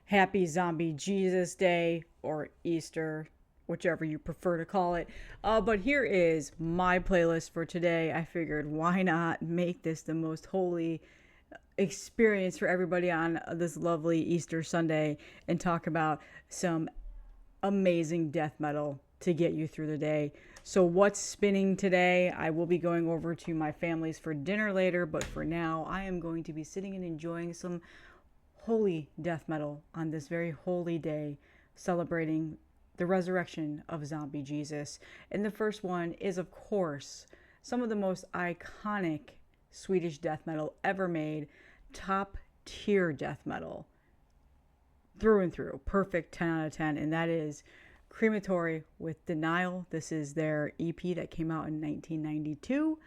Happy Zombie Jesus Day or Easter, whichever you prefer to call it. But here is my playlist for today. I figured why not make this the most holy experience for everybody on this lovely Easter Sunday and talk about some amazing death metal to get you through the day. So, what's spinning today? I will be going over to my family's for dinner later, but for now, I am going to be sitting and enjoying some holy death metal on this very holy day, celebrating the resurrection of zombie Jesus. And the first one is, of course, some of the most iconic Swedish death metal ever made, top tier death metal through and through, perfect 10 out of 10, and that is Crematory with Denial. This is their EP that came out in 1992.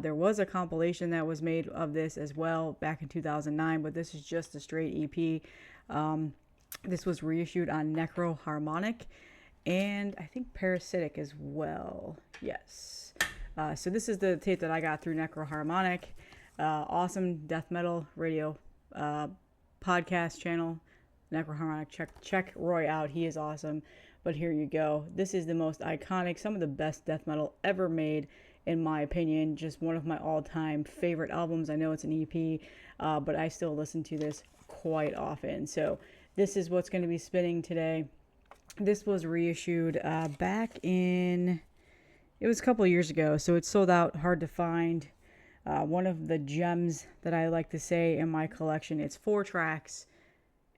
There was a compilation that was made of this as well back in 2009, but this is just a straight EP. This was reissued on Necroharmonic and I think Parasitic as well. Yes. So this is the tape that I got through Necroharmonic. Awesome death metal radio podcast channel. Necroharmonic, check Roy out. He is awesome. But here you go. This is the most iconic, some of the best death metal ever made, in my opinion. Just one of my all-time favorite albums. I know it's an EP, but I still listen to this quite often. So this is what's going to be spinning today. This was reissued back in, it was a couple of years ago, so it's sold out, hard to find. One of the gems that I like to say in my collection. It's 4 tracks,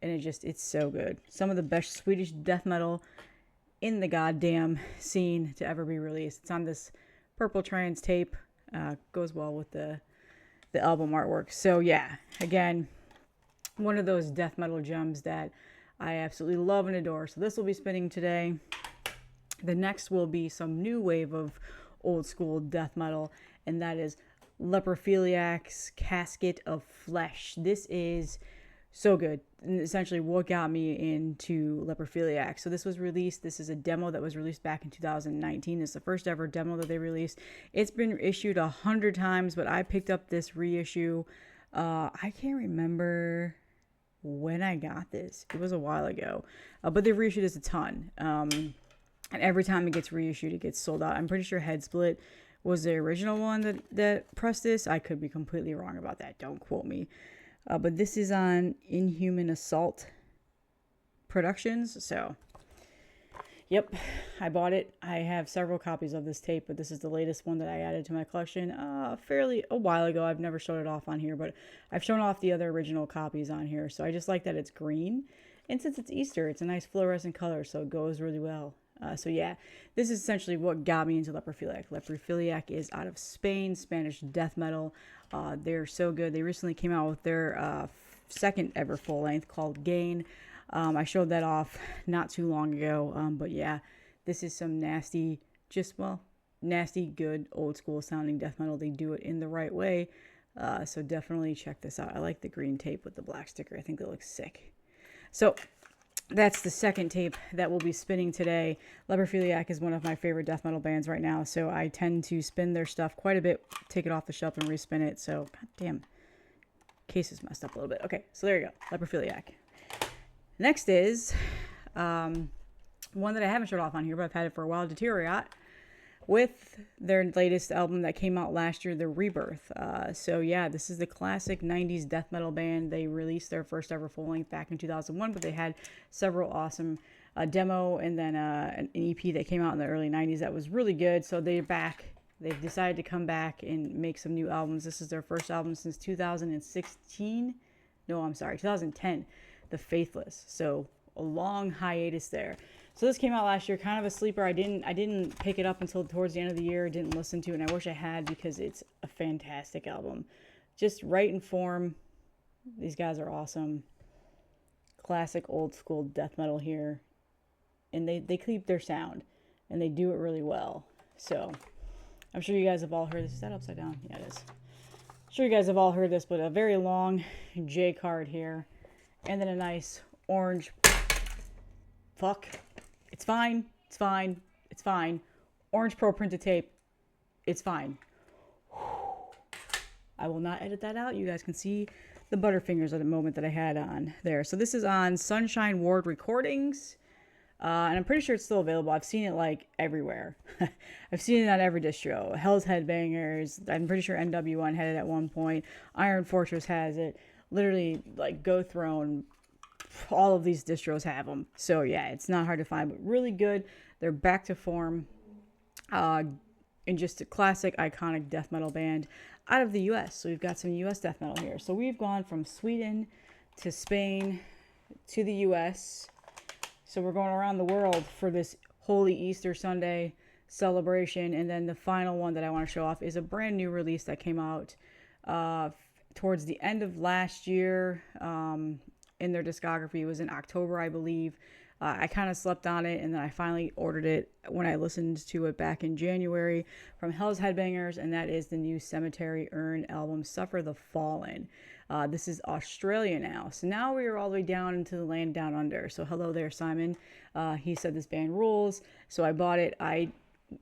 and it's so good. Some of the best Swedish death metal in the goddamn scene to ever be released. It's on this purple trans tape. Goes well with the album artwork. So yeah, again, one of those death metal gems that I absolutely love and adore. So this will be spinning today. The next will be some new wave of old school death metal, and that is Leprophiliac's Casket of Flesh. This is so good, and essentially what got me into Leprophiliac. So this was released, this is a demo that was released back in 2019. It's the first ever demo that they released. It's been issued 100 times, but I picked up this reissue. I can't remember when I got this. It was a while ago, but they've reissued this a ton. And every time it gets reissued, it gets sold out. I'm pretty sure Head Split was the original one that pressed this. I could be completely wrong about that. Don't quote me. But this is on Inhuman Assault Productions. So, yep, I bought it. I have several copies of this tape, but this is the latest one that I added to my collection fairly a while ago. I've never showed it off on here, but I've shown off the other original copies on here. So I just like that it's green. And since it's Easter, it's a nice fluorescent color, so it goes really well. So yeah, this is essentially what got me into Leprophiliac. Leprophiliac is out of Spain, Spanish death metal. They're so good. They recently came out with their second ever full length called Gain. I showed that off not too long ago. But yeah, this is some nasty, nasty, good, old school sounding death metal. They do it in the right way. So definitely check this out. I like the green tape with the black sticker. I think that looks sick. So that's the second tape that will be spinning today. Leprophiliac is one of my favorite death metal bands right now, so I tend to spin their stuff quite a bit, take it off the shelf and respin it. So, goddamn, case is messed up a little bit. Okay, so there you go, Leprophiliac. Next is one that I haven't showed off on here, but I've had it for a while, Deteriorot, with their latest album that came out last year, The Rebirth. So yeah, this is the classic 90s death metal band. They released their first ever full length back in 2001, but they had several awesome demo and then an EP that came out in the early 90s that was really good. So they're back. They've decided to come back and make some new albums. This is their first album since 2016. No, I'm sorry, 2010, The Faithless. So a long hiatus there. So this came out last year, kind of a sleeper. I didn't pick it up until towards the end of the year. Didn't listen to it, and I wish I had because it's a fantastic album. Just right in form. These guys are awesome. Classic old school death metal here, and they keep their sound, and they do it really well. So I'm sure you guys have all heard this. Is that upside down? Yeah, it is. I'm sure you guys have all heard this, but a very long J card here, and then a nice orange. Fuck. It's fine. It's fine. It's fine. Orange Pro printed tape. It's fine. I will not edit that out. You guys can see the Butterfingers at the moment that I had on there. So this is on Sunshine Ward Recordings. And I'm pretty sure it's still available. I've seen it like everywhere. I've seen it on every distro. Hell's Headbangers. I'm pretty sure NW1 had it at one point. Iron Fortress has it. Literally, like Go Throne. All of these distros have them. So yeah, it's not hard to find, but really good. They're back to form. In just a classic, iconic death metal band out of the U.S. So we've got some U.S. death metal here. So we've gone from Sweden to Spain to the U.S., so we're going around the world for this Holy Easter Sunday celebration. And then the final one that I want to show off is a brand new release that came out towards the end of last year in their discography. It was in October, I believe. I kind of slept on it, and then I finally ordered it when I listened to it back in January from Hell's Headbangers, and that is the new Cemetary Urn album, Suffer the Fallen. This is Australia now. So now we are all the way down into the land down under. So hello there, Simon. He said this band rules. So I bought it. I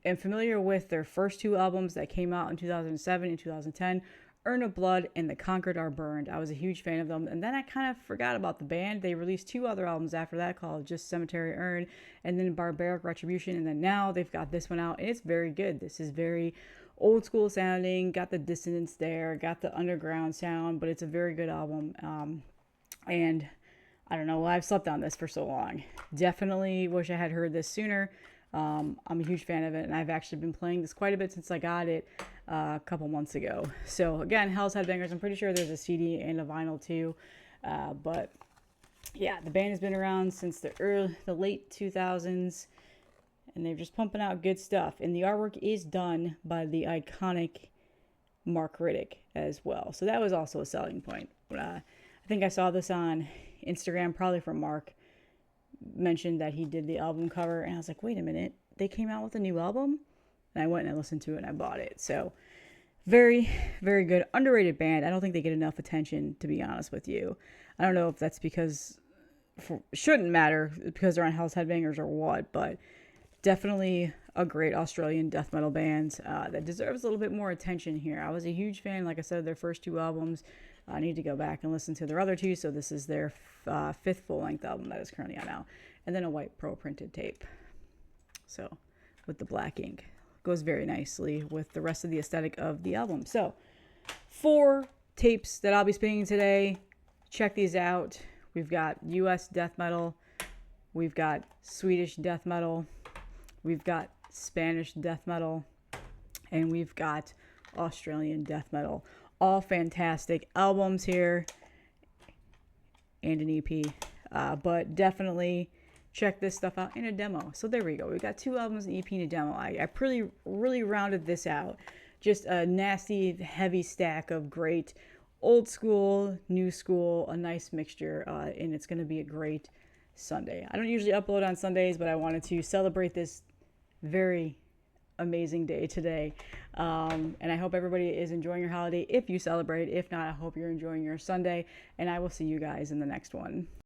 am familiar with their first two albums that came out in 2007 and 2010, Urn of Blood and The Conquered Are Burned. I was a huge fan of them. And then I kind of forgot about the band. They released two other albums after that called just Cemetery Urn and then Barbaric Retribution. And then now they've got this one out, and it's very good. This is very old school sounding, got the dissonance there, got the underground sound, but it's a very good album. And I don't know, I've slept on this for so long. Definitely wish I had heard this sooner. I'm a huge fan of it, and I've actually been playing this quite a bit since I got it a couple months ago. So again, Hell's Headbangers, I'm pretty sure there's a CD and a vinyl too. But yeah, the band has been around since the late 2000s. And they're just pumping out good stuff. And the artwork is done by the iconic Mark Riddick as well. So that was also a selling point. I think I saw this on Instagram, probably from Mark, mentioned that he did the album cover. And I was like, wait a minute, they came out with a new album? And I went and I listened to it and I bought it. So very, very good. Underrated band. I don't think they get enough attention, to be honest with you. I don't know if that's because, shouldn't matter because they're on Hell's Headbangers or what, but definitely a great Australian death metal band that deserves a little bit more attention here. I was a huge fan, like I said, of their first two albums. I need to go back and listen to their other two. So this is their fifth full-length album that is currently out now. And then a white pro printed tape. So with the black ink. Goes very nicely with the rest of the aesthetic of the album. So 4 tapes that I'll be spinning today. Check these out. We've got US death metal. We've got Swedish death metal. We've got Spanish death metal, and we've got Australian death metal. All fantastic albums here, and an EP. But definitely check this stuff out in a demo. So there we go. We got 2 albums, an EP, and a demo. I really rounded this out. Just a nasty, heavy stack of great old school, new school, a nice mixture, and it's going to be a great Sunday. I don't usually upload on Sundays, but I wanted to celebrate this very amazing day today. And I hope everybody is enjoying your holiday if you celebrate. If not, I hope you're enjoying your Sunday, and I will see you guys in the next one.